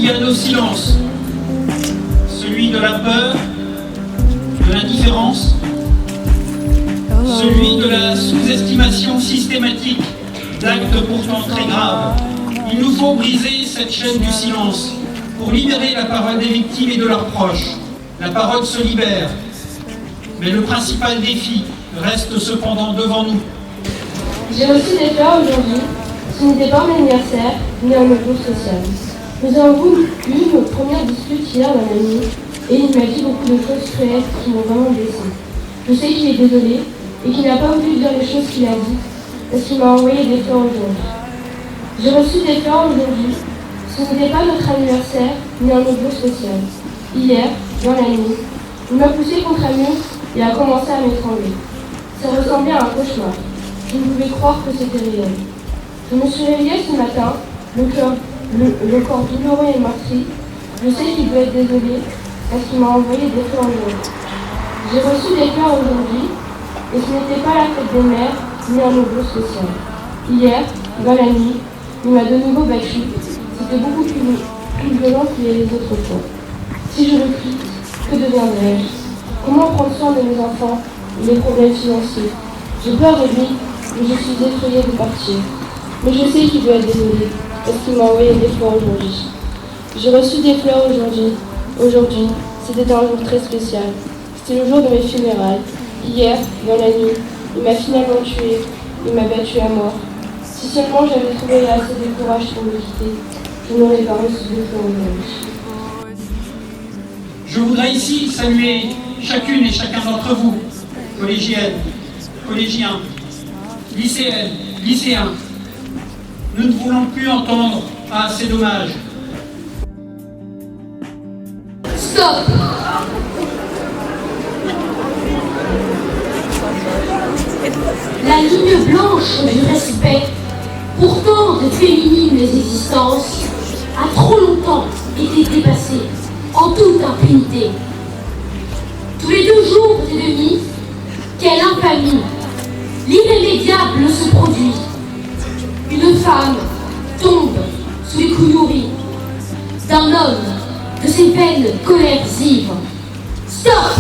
il y a nos silences. Celui de la peur, de l'indifférence, celui de la sous-estimation systématique d'actes pourtant très graves. Il nous faut briser cette chaîne du silence pour libérer la parole des victimes et de leurs proches. La parole se libère, mais le principal défi reste cependant devant nous. J'ai reçu des fleurs aujourd'hui. Ce n'était pas mon anniversaire, ni un jour social. Nous avons eu notre première dispute hier d'un ami, et il m'a dit beaucoup de choses cruelles qui m'ont vraiment blessé. Je sais qu'il est désolé, et qu'il n'a pas voulu dire les choses qu'il a dites, parce qu'il m'a envoyé des fleurs aujourd'hui. J'ai reçu des fleurs aujourd'hui. Ce n'était pas notre anniversaire, ni un jour social. Hier, dans la nuit, il m'a poussé contre un mur et a commencé à m'étrangler. Ça ressemblait à un cauchemar. Je ne pouvais croire que c'était réel. Je me suis réveillée ce matin, le corps douloureux et meurtri. Je sais qu'il doit être désolé parce qu'il m'a envoyé des fleurs aujourd'hui. J'ai reçu des fleurs aujourd'hui et ce n'était pas la fête des mères ni un nouveau social. Hier, dans la nuit, il m'a de nouveau battu. C'était beaucoup plus violent que les autres fois. Si je le quitte, que deviendrai-je? Comment prendre soin de mes enfants et les problèmes financiers? J'ai peur de lui, mais je suis effrayée de partir. Mais je sais qu'il doit être désolé, parce qu'il m'a envoyé des fleurs aujourd'hui. J'ai reçu des fleurs aujourd'hui. Aujourd'hui, c'était un jour très spécial. C'était le jour de mes funérailles. Hier, dans la nuit, il m'a finalement tué. Il m'a battu à mort. Si seulement j'avais trouvé assez de courage pour me quitter, je n'aurais pas reçu de fleurs aujourd'hui. Je voudrais ici saluer chacune et chacun d'entre vous, collégiennes, collégiens, lycéennes, lycéens. Nous ne voulons plus entendre « Ah, c'est dommage ». Stop! La ligne blanche du respect, pourtant de féminines existences, a trop longtemps été dépassée en toute impunité. Tous les 2 jours et demi, quelle infamie! L'irrémédiable se produit. Une femme tombe sous les couillouris d'un homme de ses veines colères ivres. Stop!